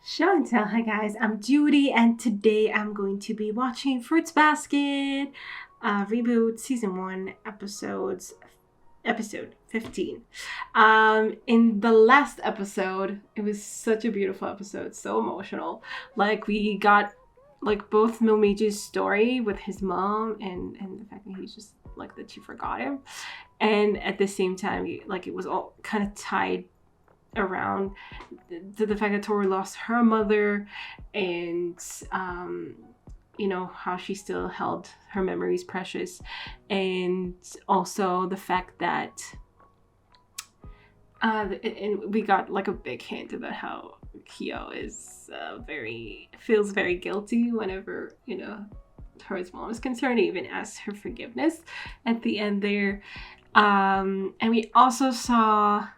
Show and tell. Hi guys, I'm Judy, and today I'm going to be watching Fruits Basket reboot season 1 episode 15. In the last episode, it was such a beautiful episode, so emotional. Like we got like both Momiji's story with his mom and the fact that he's just like that she forgot him, and at the same time like it was all kind of tied around to the fact that Toru lost her mother, and you know how she still held her memories precious, and also the fact that and we got like a big hint about how Kyou is feels very guilty whenever Toru's mom is concerned. He even asks her forgiveness at the end there, and we also saw.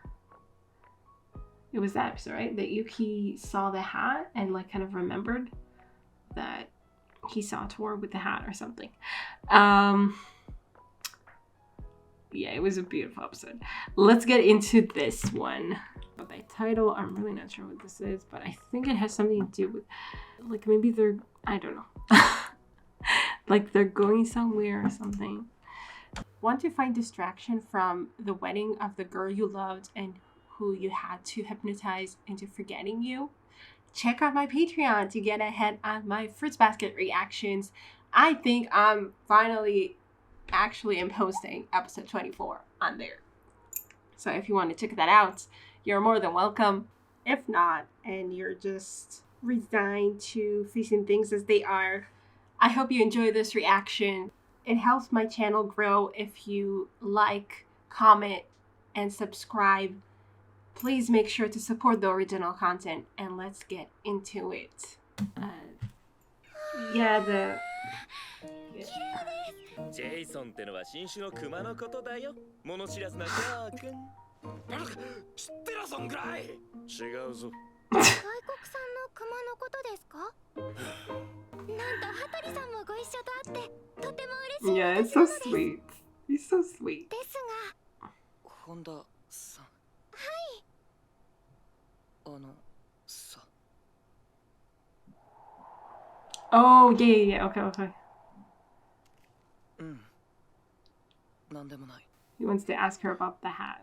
It was that episode, right? That Yuki saw the hat and like kind of remembered that he saw Toru with the hat or something. Yeah, it was a beautiful episode. Let's get into this one. By title, I'm really not sure what this is, but I think it has something to do with like maybe I don't know. Like they're going somewhere or something. Want to find distraction from the wedding of the girl you loved and who you had to hypnotize into forgetting you? Check out my Patreon to get ahead on my Fruits Basket reactions. I think I'm finally actually posting episode 24 on there. So if you want to check that out, you're more than welcome. If not, and you're just resigned to facing things as they are, I hope you enjoy this reaction. It helps my channel grow if you like, comment, and subscribe. Please make sure to support the original content, and let's get into it. Yeah. ジェイソンってのは新種のクマのことだよ。物知らずなジャー君。知ってらそんぐらい。違うぞ。外国産のクマのことですか？なんと羽鳥さんもご一緒と会ってとても嬉しい。 Yeah, it's so sweet. He's so sweet. ですが、本田さん。はい。さ。 Oh, yeah. Okay. なんでもない。 He wants to ask her about the hat.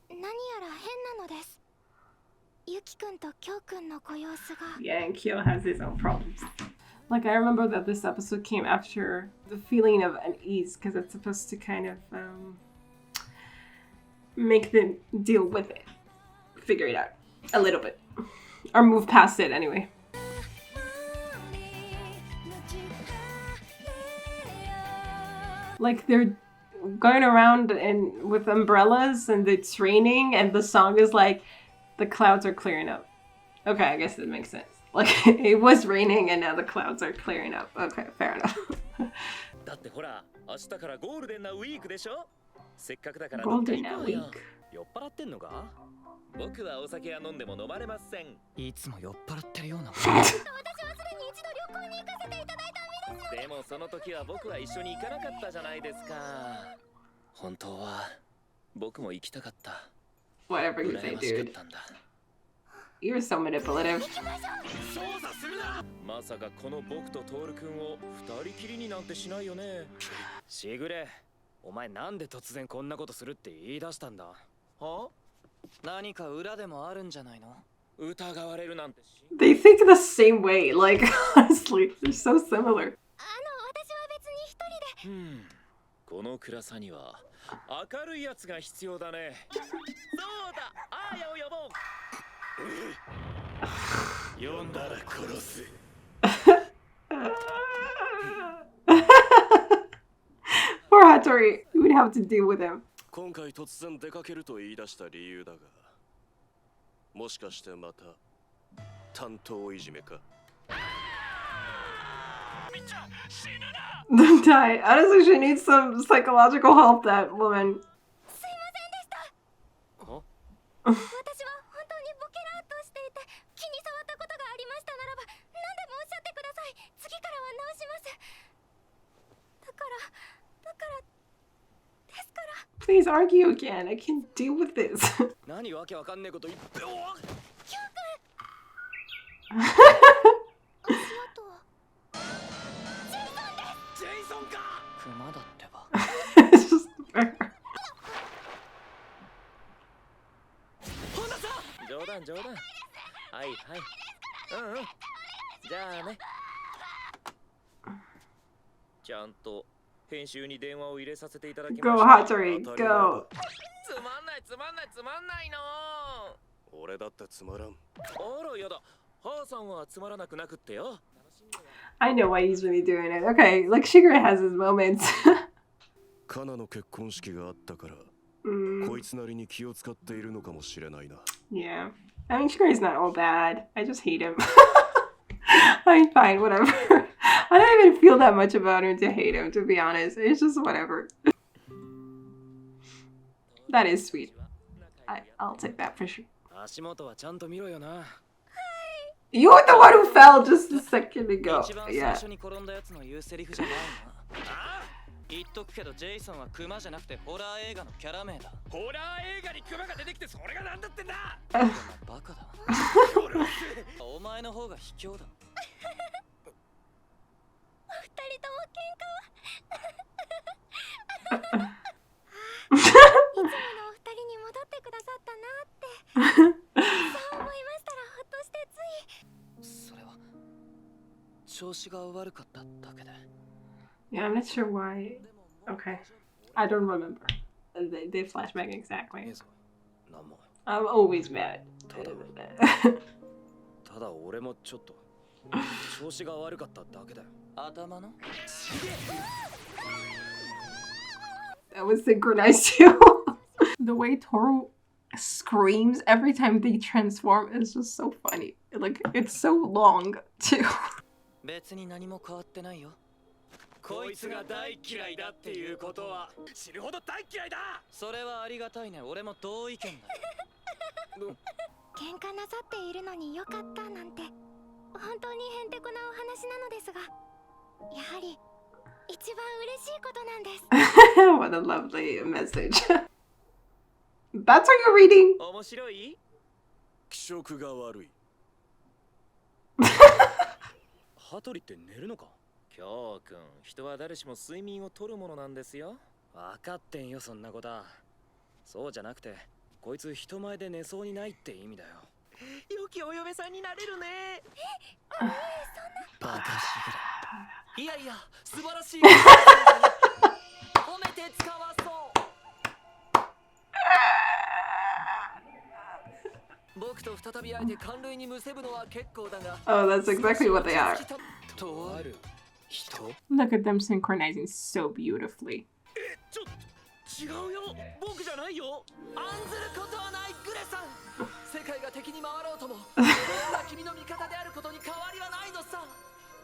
何やら変なのです。ユキ君とキョウ君のご様子が。 Yeah, and Kyou has his own problems. Like, I remember that this episode came after the feeling of unease, because it's supposed to kind of make them deal with it. Figure it out a little bit. Or move past it anyway. Like, they're going around and with umbrellas and it's raining and the song is like, the clouds are clearing up. Okay, I guess that makes sense. Like, it was raining and now the clouds are clearing up. Okay, fair enough. Golden week. 酔っ払ってんのか？僕はお酒は飲んでも飲まれません。いつも酔っ払ってるようなもん。私はすでに一度旅行に行かせていただいた身です。でもその時は僕は一緒に行かなかったじゃないですか。本当は僕も行きたかった。Whatever you say, dude. You're so manipulative. まさかこの僕とトール君を二人きりになんてしないよね。しぐれ、お前なんで突然こんなことするって言い出したんだ。は？何か裏でもあるんじゃないの？疑われるなんて。They think the same way. Like, honestly, they're so similar. 私は別に一人で。この暗さには明るいやつが必要だね。そうだ、あーやを呼ぼう。呼んだら殺す。Poor Hatori. You would have to deal with him. 今回突然出かけると言い出した理由だが、もしかしてまた担当いじめか？ Don't die. Honestly, she needs some psychological help, that woman. すいませんでした。私は本当にボケらっとしていて気に障ったことがありましたならば何でもおっしゃってください。次からは直します。だからですから。 Please argue again. I can't deal with this. 何わけわかんねえこと言って。キョウ君。It's just fair. 冗談冗談。はいはい。うんうん。じゃあね。ちゃんと編集に電話を入れさせていただきました。 Go Hatori, go. つまんないつまんないつまんないの。俺だってつまらん。あらやだ。母さんはつまらなくなくってよ。 I know why he's really doing it. Okay, like Shigure has his moments. カナの結婚式があったから、こいつなりに気を使っているのかもしれないな。Yeah. I mean, Shigure's not all bad. I just hate him. I mean, fine, whatever. I don't even feel that much about him to hate him, to be honest. It's just whatever. That is sweet. I'll take that for sure. 足元はちゃんと見ろよな。 You were the one who fell just a second ago. 一番最 Yeah. 初に転んだやつの言うセリフじゃないな。言っとくけどジェイソンはクマじゃなくてホラー映画のキャラ名だ。ホラー映画にクマが出てきてそれがなんだってんだ。バカだ。お前の方が卑怯だ。お二人とも喧嘩は。いつものお二人に戻ってくださったなって。そう思いましたらほっとしてつい。それは調子が悪かっただけで。 Yeah, I'm not sure why. Okay. I don't remember. They flashback exactly. I'm always mad. ただ俺もちょっと調子が悪かっただけだよ。頭の That was synchronized too. The way Tooru screams every time they transform is just so funny. Like, it's so long too. 別に何も変わってないよ。こいつが大嫌いだっていうことは死ぬほど大嫌いだ。それはありがたいね。俺も同意見だ。喧嘩なさっているのによかったなんて本当にへんてこなお話なのですが、やはり一番嬉しいことなんです。What a lovely message. That's what you're reading? 面白い？気色が悪い。羽鳥って寝るのか？京くん、人は誰しも睡眠をとるものなんですよ。分かってんよ、そんなことは。そうじゃなくて、こいつ人前で寝そうにないって意味だよ。良きお嫁さんになれるね。そんな。バカしぐれ。いやいや、素晴らしい。褒めて使わそう。僕と再び会えて感涙にむせぶのは結構だが。Oh, that's exactly what they are. とある。Look at them synchronizing so beautifully. 違うよ、僕じゃないよ。案ずることはないグレさん。世界が敵に回ろうとも俺が君の味方であることに変わりはないのさ。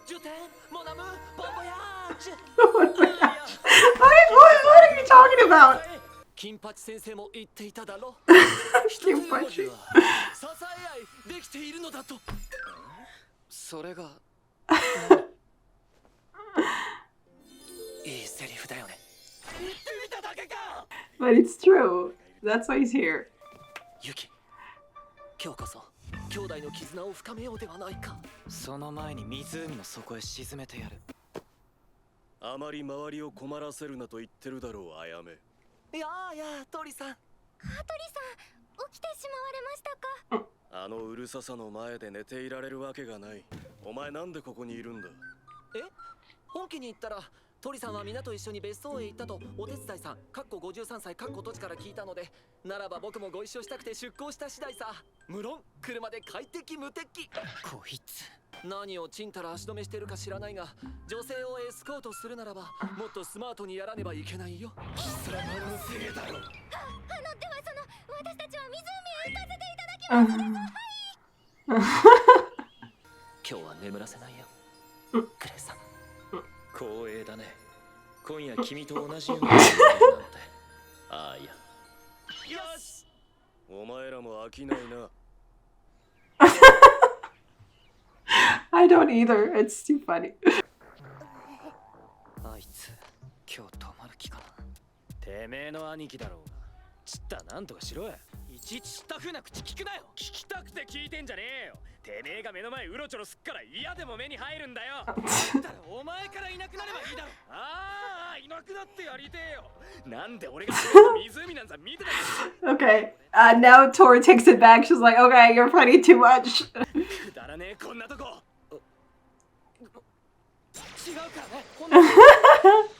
ジュテン、モナム、ボンボヤージュ。 What are you talking about? 金八先生も言っていただろ。金八。支え合いできているのだと。それがいいセリフだよね。言ってみただけか。 But it's true. That's why he's here. ユキ、今日こそ兄弟の絆を深めようではないか。その前に湖の底へ沈めてやる。あまり周りを困らせるなと言ってるだろう、あやめ。いやいや、鳥さん。羽鳥さん、起きてしまわれましたか。あのうるささの前で寝ていられるわけがない。お前なんでここにいるんだ。え、本家に行ったら鳥さんは皆と一緒に別荘へ行ったとお手伝いさん53歳土地から聞いたので、ならば僕もご一緒したくて出航した次第さ。無論車で快適無敵。こいつ何をちんたら足止めしてるか知らないが、女性をエスコートするならばもっとスマートにやらねばいけないよ。貴様のせいだろ。では私たちは湖へ行かせていただきます。今日は眠らせないよ、グレさん。光栄だね。今夜君と同じようになるなんて。ああ、いや。よし。お前らも飽きないな。I don't either. It's too funny. あいつ、今日泊まる気かな。てめえの兄貴だろうが。ちったなんとかしろや。いちいち知った風な口聞くなよ。聞きたくて聞いてんじゃねえよ。てめえが目の前うろちょろすっから嫌でも目に入るんだよ。だったらお前からいなくなればいいだろ。ああ、いなくなってやりてえよ。なんで俺が湖なんざ見てない。 Okay. Now Tori takes it back. She's like, okay, you're fighting too much. くだらねえこんなとこ。違うからね。ほんとに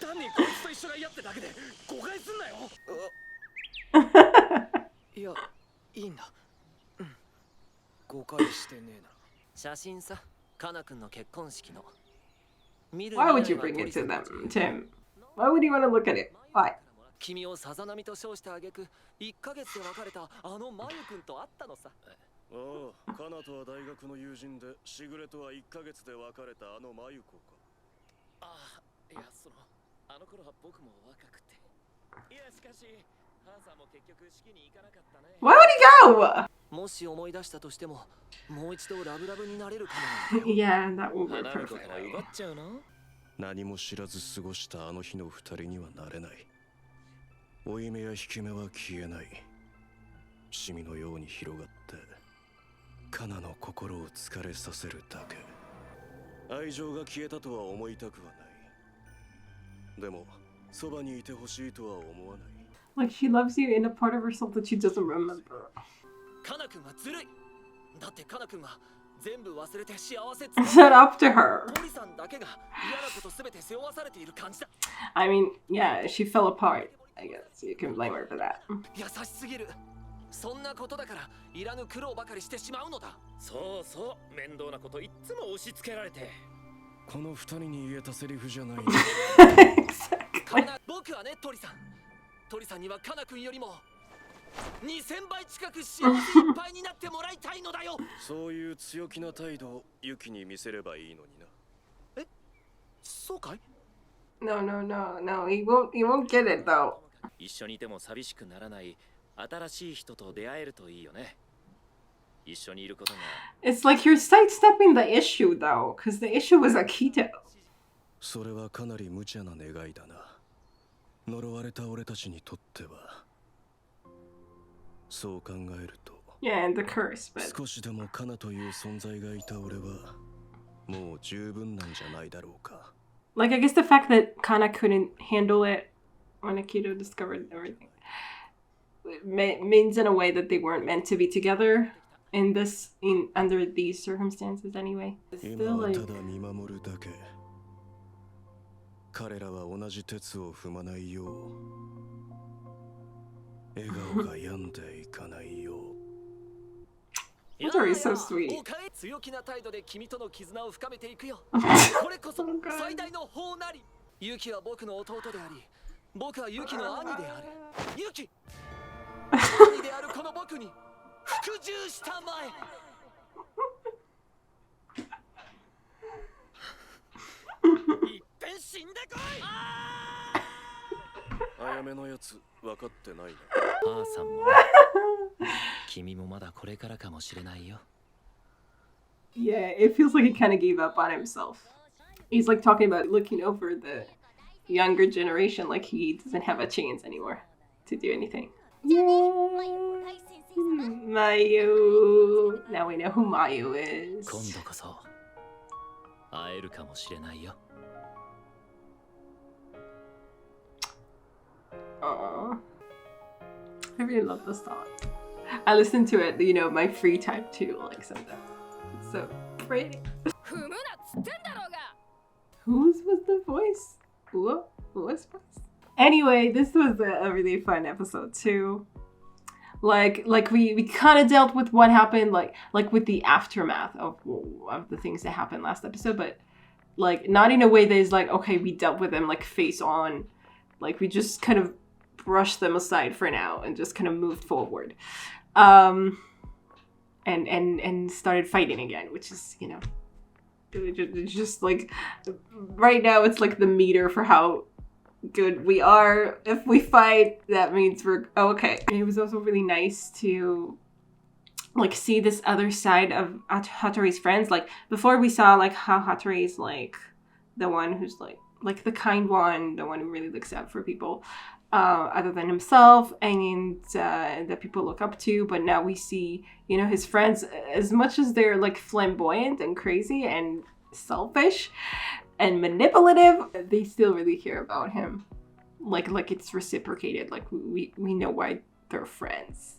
単にこいつと一緒が嫌ってだけで誤解すんなよ。いや、いいんだ。誤解してねえな。写真さ、カナ君の結婚式の。 Why would you bring it to them, Tim? Why would you want to look at it? Why? 君をさざ波と称した挙句、1ヶ月で別れたあのマユ君と会ったのさ。ああ、カナとは大学の友人で、しぐれとは1ヶ月で別れたあのマユ子か。ああ、いや、あの頃は僕も若くて。いや、しかし、ハンさんも結局式に行かなかったね。 Why would he go? もし思い出したとしても、もう一度ラブラブになれるかも。Yeah, that will work 花婿から perfectly. 奪っちゃうの？何も知らず過ごしたあの日の二人にはなれない。負い目や引き目は消えない。シミのように広がってカナの心を疲れさせるだけ。愛情が消えたとは思いたくはない。でもそばにいてほしいとは思わない。 Like she loves you in a part of herself that she doesn't remember. カナ君はずるい。だってカナ君は全部忘れて幸せ。 Set up to her. トリさんだけが嫌なことすべて背負わされている感じだ。 I mean, yeah, she fell apart. I guess you can blame her for that. 優しすぎる。そんなことだからいらぬ苦労ばかりしてしまうのだ。そうそう、面倒なこといっつも押し付けられて。この二人に言えたセリフじゃない。カナ、僕はね、トリさん。トリさんにはカナ君よりも2000倍近く幸せいっぱいになってもらいたいのだよ。そういう強気な態度をユキに見せればいいのにな。え、そうかい？ No, no, no, no. He won't get it though. 一緒にいても寂しくならない新しい人と出会えるといいよね。一緒にいることが。 It's like you're sidestepping the issue though, because the issue was Akito. それはかなり無茶な願いだな。呪われた俺たちにとっては。そう考えると。Yeah, and the curse, but 少しでもカナという存在がいた俺はもう十分なんじゃないだろうか。 like I guess the fact that Kana couldn't handle it when Akito discovered everything means in a way that they weren't meant to be together under these circumstances anyway. It's 今 still は like ただ見守るだけ。彼らは同じ鉄を踏まないよう、笑顔が病んでいかないよう。 Hatori is so sweet. 強気な態度で君との絆を深めていくよ。これこそ最大の法なり。ユキは僕の弟であり、僕はユキの兄である。ユキ、兄であるこの僕に服従したまえ。いっぺん死んでこい。あやめのやつ分かってないな。母さんも君もまだこれからかもしれないよ。 yeah, it feels like he kind of gave up on himself. He's like talking about looking over the younger generation, like he doesn't have a chance anymore to do anything. Mayu. Now we know who Mayu is. 今度こそ会えるかもしれないよ。 Aww. I really love this song. I listen to it, my free time too, like sometimes. It's so pretty. Whose was the voice? Who was voice? Anyway, this was a really fun episode too. Like we kind of dealt with what happened, like with the aftermath of the things that happened last episode, but like not in a way that is like, okay, we dealt with them like face on. Like we just kind of brushed them aside for now and just kind of moved forward. And started fighting again, which is, just like right now it's like the meter for how good we are. If we fight, that means we're okay. And it was also really nice to like see this other side of Hatori's friends. Like before we saw like how Hatori is like the one who's like the kind one, the one who really looks out for people. other than himself, and that people look up to. But now we see, you know, his friends, as much as they're like flamboyant and crazy and selfish and manipulative, they still really care about him. Like it's reciprocated. Like we know why they're friends.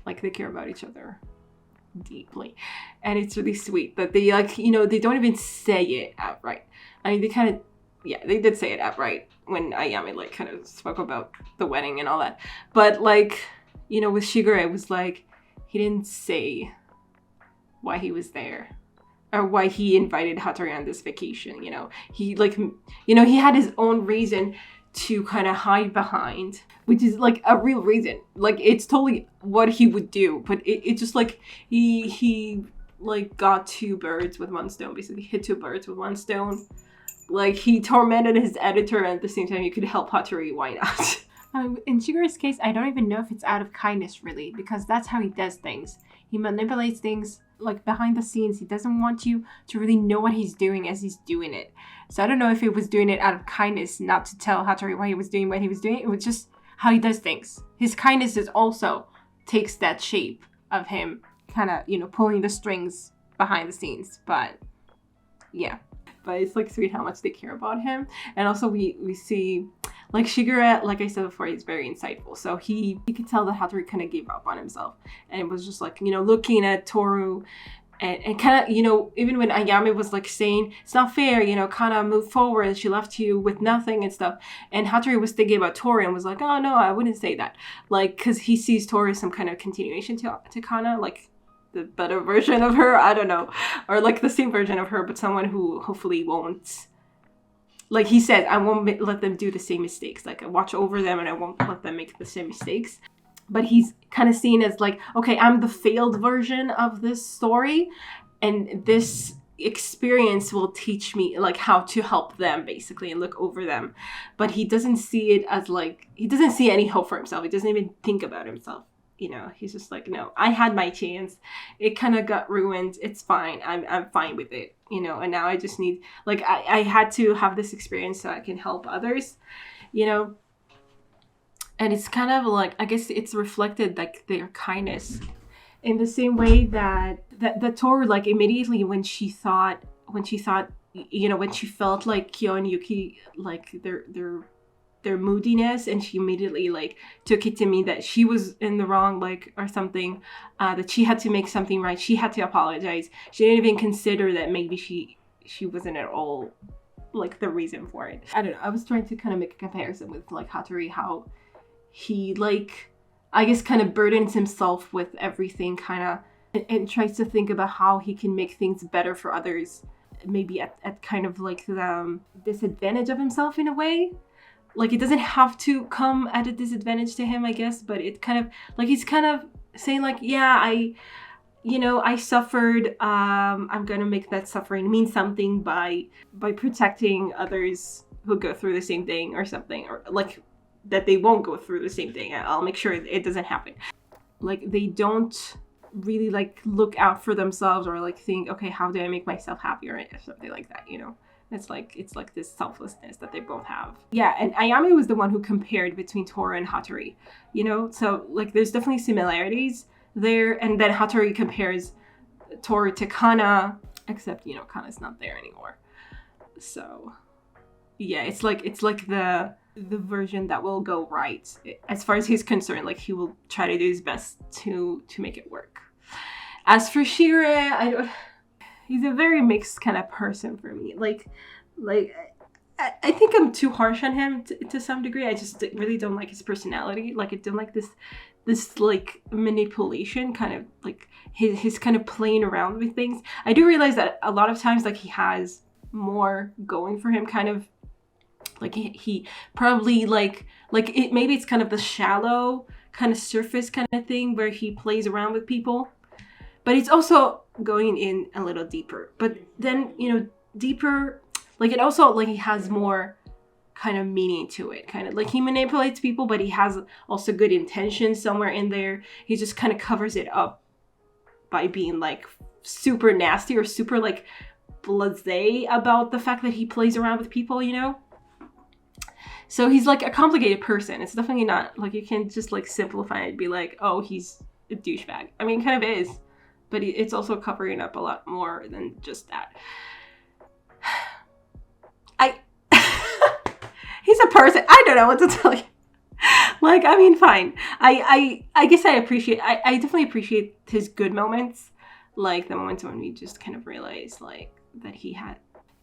Like they care about each other deeply, and it's really sweet that they, like, you know, they don't even say it outright. I mean, they kind of, yeah, they did say it outright when Ayame like kind of spoke about the wedding and all that, but like, you know, with Shigure, it was like he didn't say why he was there or why he invited Hatori on this vacation. You know, he like, you know, he had his own reason to kind of hide behind, which is like a real reason. Like it's totally what he would do, but it just like he like got two birds with one stone, basically hit two birds with one stone. Like he tormented his editor, and at the same time you could help Hatori. Why not? In Shigure's case, I don't even know if it's out of kindness really, because that's how he does things. He manipulates things like behind the scenes. He doesn't want you to really know what he's doing as he's doing it. So I don't know if he was doing it out of kindness, not to tell Hatori why he was doing what he was doing. It was just how he does things. His kindness is also takes that shape of him kind of, you know, pulling the strings behind the scenes. But yeah, but it's like sweet how much they care about him. And also we see like Shigure, like I said before, he's very insightful. So he could tell that Hatori kind of gave up on himself, and it was just like, you know, looking at Tooru and kind of, you know, even when Ayame was like saying it's not fair, you know, Kana moved forward and she left you with nothing and stuff, and Hatori was thinking about Tooru and was like, oh no, I wouldn't say that, like, because he sees Tooru as some kind of continuation to Kana, like the better version of her, I don't know, or like the same version of her, but someone who hopefully won't, like he said, I won't let them do the same mistakes. Like I watch over them and I won't let them make the same mistakes. But he's kind of seen as like, okay, I'm the failed version of this story, and this experience will teach me like how to help them basically and look over them. But he doesn't see it as like, he doesn't see any hope for himself. He doesn't even think about himself. You know, he's just like, no, I had my chance. It kind of got ruined. It's fine. I'm fine with it. You know, and now I just need, like, I had to have this experience so I can help others, you know. And it's kind of like, I guess it's reflected like their kindness in the same way that Tooru, like immediately when she thought, you know, when she felt like Kyou and Yuki, like their moodiness, and she immediately like took it to mean that she was in the wrong, like, or something, that she had to make something right. She had to apologize. She didn't even consider that maybe she wasn't at all like the reason for it. I don't know. I was trying to kind of make a comparison with like Hatori, how he like, I guess, kind of burdens himself with everything kind of, and tries to think about how he can make things better for others, maybe at kind of like the disadvantage of himself in a way. Like it doesn't have to come at a disadvantage to him, I guess, but it kind of like, he's kind of saying like, yeah, I suffered, I'm gonna make that suffering mean something by protecting others who go through the same thing or something, or like that they won't go through the same thing. I'll make sure it doesn't happen. Like they don't really like look out for themselves or like think, okay, how do I make myself happier or something like that, you know? It's like this selflessness that they both have. Yeah, and Ayame was the one who compared between Tooru and Hatori, you know? So like there's definitely similarities there, and then Hatori compares Tooru to Kana, except, you know, Kana's not there anymore. So yeah, it's like the version that will go right as far as he's concerned. Like he will try to do his best to make it work. As for Shigure, he's a very mixed kind of person for me. Like I think I'm too harsh on him to some degree. I just really don't like his personality. Like I don't like this like manipulation, kind of like his kind of playing around with things. I do realize that a lot of times like he has more going for him, kind of like he probably like it, maybe it's kind of the shallow kind of surface kind of thing where he plays around with people, but it's also going in a little deeper. But then, you know, deeper, like it also like he has more kind of meaning to it, kind of like he manipulates people, but he has also good intentions somewhere in there. He just kind of covers it up by being like super nasty or super like blasé about the fact that he plays around with people, you know. So he's like a complicated person. It's definitely not like you can just like simplify it and be like, oh, he's a douchebag. I mean, kind of is, but it's also covering up a lot more than just that. He's a person. I don't know what to tell you. Like, I mean, fine. I guess I definitely appreciate his good moments. Like the moments when we just kind of realize like that he had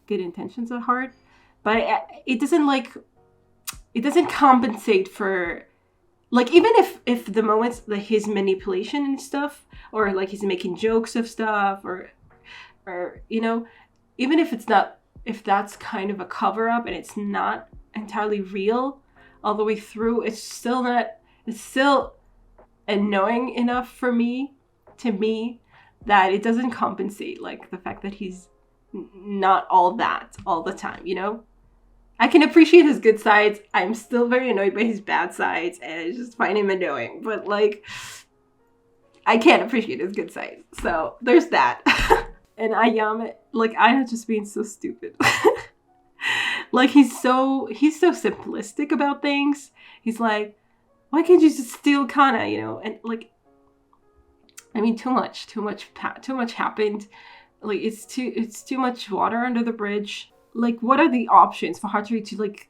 good intentions at heart. But it doesn't compensate for, like, even if the moments like his manipulation and stuff, or like he's making jokes of stuff, or you know, even if that's kind of a cover up and it's not entirely real all the way through, it's still annoying enough to me that it doesn't compensate like the fact that he's not all that all the time, you know? I can appreciate his good sides. I'm still very annoyed by his bad sides, and I just find him annoying. But, like, I can't appreciate his good sides. So, there's that. And Ayame, like, Aya's just being so stupid. Like, he's so simplistic about things. He's like, why can't you just steal Kana, you know? And, like, I mean, too much happened. Like, it's too much water under the bridge. Like, what are the options for Hatori to, like,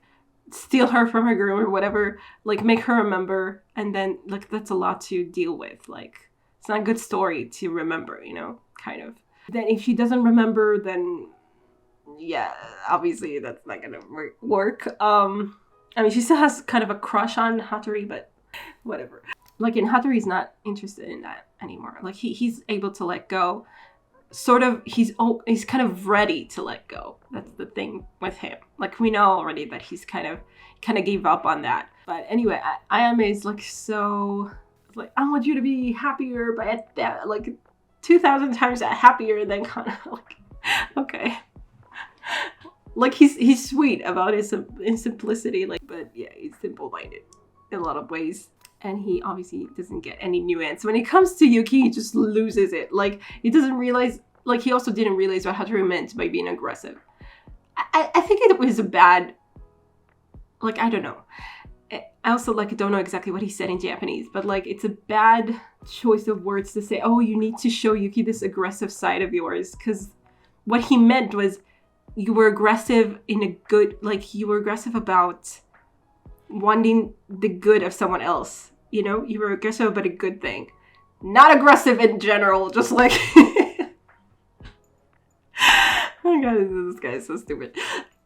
steal her from her groom or whatever, like, make her remember, and then, like, that's a lot to deal with. Like, it's not a good story to remember, you know, kind of. Then if she doesn't remember, then, yeah, obviously that's not gonna work. I mean, she still has kind of a crush on Hatori, but whatever. Like, and Hatori's not interested in that anymore. Like, he's able to let go. Sort of, he's kind of ready to let go. That's the thing with him. Like, we know already that he's kind of gave up on that. But anyway, Ayame is like so, like, I want you to be happier, but at that, like 2,000 times happier than Kana. Like, okay. Like, he's sweet about his simplicity, like, but yeah, he's simple-minded in a lot of ways. And he obviously doesn't get any nuance. When it comes to Yuki, he just loses it. Like, he doesn't realize, like, he also didn't realize what Hatori meant by being aggressive. I think it was a bad, like, I don't know. I also, like, don't know exactly what he said in Japanese, but, like, it's a bad choice of words to say, oh, you need to show Yuki this aggressive side of yours. Because what he meant was you were aggressive in a good, like, you were aggressive about wanting the good of someone else, you know? You were aggressive about a good thing. Not aggressive in general, just like... Oh god, this guy is so stupid.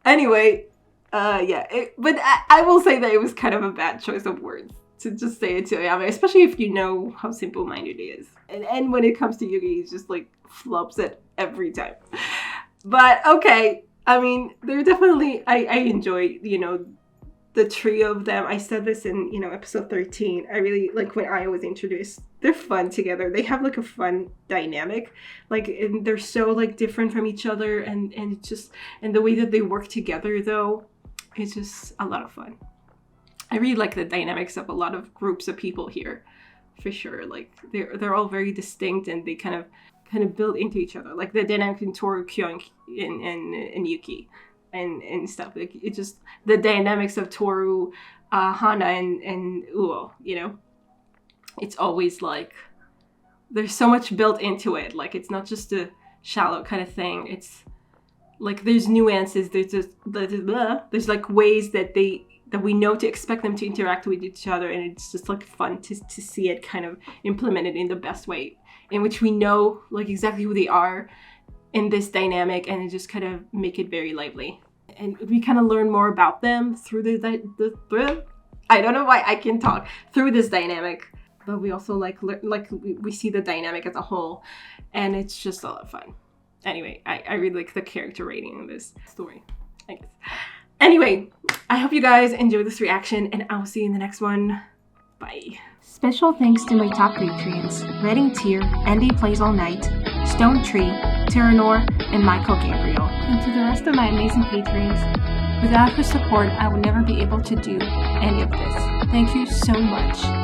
Anyway, yeah, but I will say that it was kind of a bad choice of words to just say it to Ayame, especially if you know how simple-minded he is. And when it comes to Yuki, he just, like, flops it every time. But, okay, I mean, they're definitely... I enjoy, you know, the trio of them. I said this in, you know, episode 13. I really like when Aya was introduced. They're fun together. They have like a fun dynamic. Like, and they're so like different from each other, and it's just, and the way that they work together though, it's just a lot of fun. I really like the dynamics of a lot of groups of people here, for sure. Like they're all very distinct, and they kind of build into each other. Like the dynamic in Tooru, Kyou, and Yuki. And stuff, like it just the dynamics of Tooru, Hana, and Uo, you know, it's always like there's so much built into it. Like it's not just a shallow kind of thing. It's like there's nuances. There's like ways that we know to expect them to interact with each other, and it's just like fun to see it kind of implemented in the best way, in which we know like exactly who they are in this dynamic, and it just kind of make it very lively. And we kind of learn more about them through the I don't know why I can talk through this dynamic, but we also we see the dynamic as a whole, and it's just a lot of fun. Anyway, I really like the character rating in this story, I guess. Anyway, I hope you guys enjoyed this reaction, and I will see you in the next one. Bye. Special thanks to my top patrons, Redding Tier, Andy Plays All Night, Stone Tree, Tyranor, and Michael Gabriel. And to the rest of my amazing patrons, without whose support, I would never be able to do any of this. Thank you so much.